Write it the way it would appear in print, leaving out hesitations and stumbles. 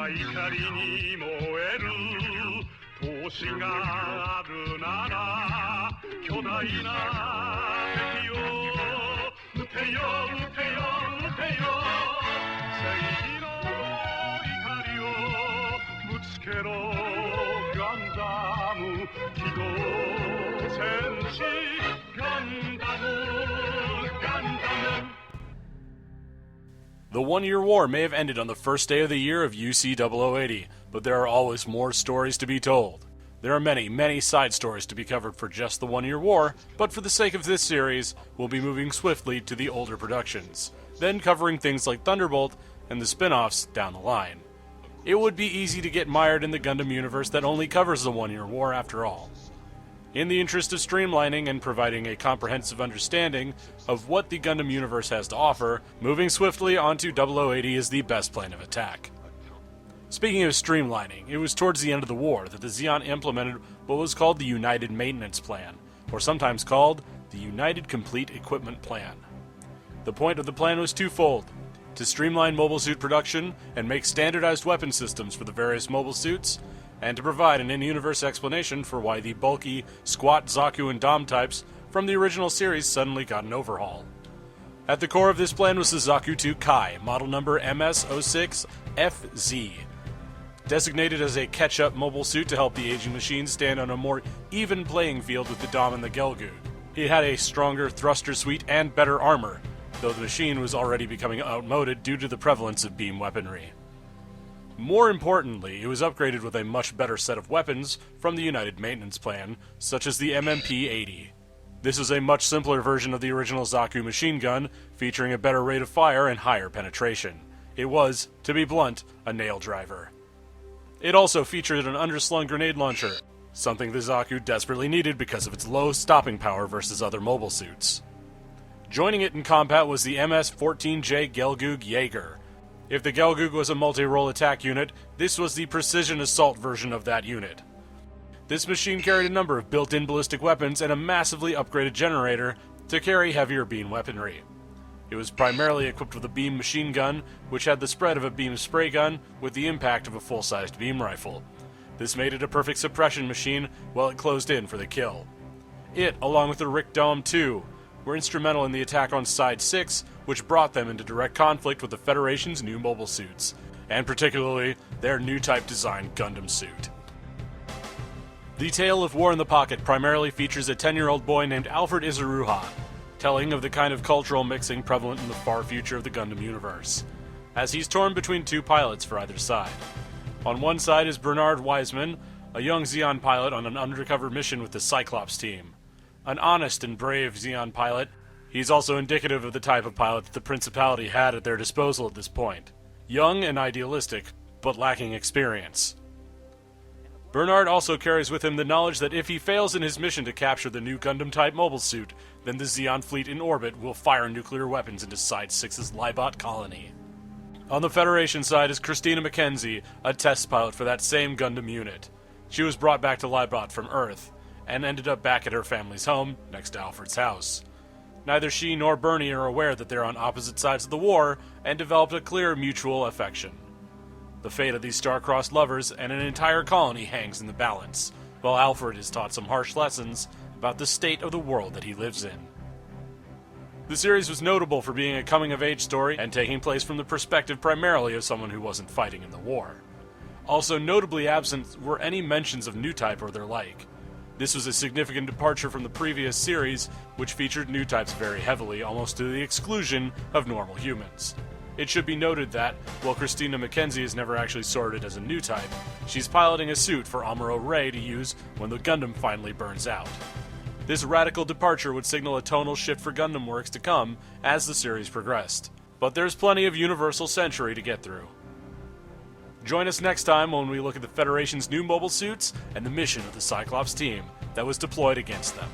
怒りに燃える闘志があるなら巨大な敵を撃てよ撃てよ撃てよ正義の怒りをぶつけろガンダム機動戦士ガンダムガンダム The one-year war may have ended on the first day of the year of UC 0080, but there are always more stories to be told. There are many, many side stories to be covered for just the one-year war, but for the sake of this series, we'll be moving swiftly to the older productions, then covering things like Thunderbolt and the spin-offs down the line. It would be easy to get mired in the Gundam universe that only covers the one-year war after all. In the interest of streamlining and providing a comprehensive understanding of what the Gundam universe has to offer, moving swiftly onto 0080 is the best plan of attack. Speaking of streamlining, it was towards the end of the war that the Zeon implemented what was called the United Maintenance Plan, or sometimes called the United Complete Equipment Plan. The point of the plan was twofold: to streamline mobile suit production and make standardized weapon systems for the various mobile suits, and to provide an in-universe explanation for why the bulky, squat Zaku and Dom types from the original series suddenly got an overhaul. At the core of this plan was the Zaku 2 Kai, model number MS06FZ. Designated as a catch-up mobile suit to help the aging machine stand on a more even playing field with the Dom and the Gelgoog. It had a stronger thruster suite and better armor, though the machine was already becoming outmoded due to the prevalence of beam weaponry. More importantly, it was upgraded with a much better set of weapons from the United Maintenance Plan, such as the MMP-80. This is a much simpler version of the original Zaku machine gun, featuring a better rate of fire and higher penetration. It was, to be blunt, a nail driver. It also featured an underslung grenade launcher, something the Zaku desperately needed because of its low stopping power versus other mobile suits. Joining it in combat was the MS-14J Gelgoog Jaeger. If the Gelgoog was a multi-role attack unit, this was the precision assault version of that unit. This machine carried a number of built-in ballistic weapons and a massively upgraded generator to carry heavier beam weaponry. It was primarily equipped with a beam machine gun, which had the spread of a beam spray gun with the impact of a full-sized beam rifle. This made it a perfect suppression machine while it closed in for the kill. It, along with the Rick Dome II, were instrumental in the attack on Side 6, which brought them into direct conflict with the Federation's new mobile suits, and particularly their new type design Gundam suit. The Tale of War in the Pocket primarily features a 10-year-old boy named Alfred Izuruha, telling of the kind of cultural mixing prevalent in the far future of the Gundam universe, as he's torn between two pilots for either side. On one side is Bernard Wiseman, a young Zeon pilot on an undercover mission with the Cyclops team. An honest and brave Zeon pilot, he's also indicative of the type of pilot that the Principality had at their disposal at this point. Young and idealistic, but lacking experience. Bernard also carries with him the knowledge that if he fails in his mission to capture the new Gundam-type mobile suit, then the Zeon fleet in orbit will fire nuclear weapons into Side 6's Libot colony. On the Federation side is Christina McKenzie, a test pilot for that same Gundam unit. She was brought back to Libot from Earth, and ended up back at her family's home, next to Alfred's house. Neither she nor Bernie are aware that they're on opposite sides of the war, and developed a clear mutual affection. The fate of these star-crossed lovers and an entire colony hangs in the balance, while Alfred is taught some harsh lessons about the state of the world that he lives in. The series was notable for being a coming-of-age story and taking place from the perspective primarily of someone who wasn't fighting in the war. Also notably absent were any mentions of new type or their like. This was a significant departure from the previous series, which featured new types very heavily, almost to the exclusion of normal humans. It should be noted that, while Christina McKenzie is never actually sorted as a new type, she's piloting a suit for Amuro Ray to use when the Gundam finally burns out. This radical departure would signal a tonal shift for Gundam works to come as the series progressed. But there's plenty of Universal Century to get through. Join us next time when we look at the Federation's new mobile suits and the mission of the Cyclops team that was deployed against them.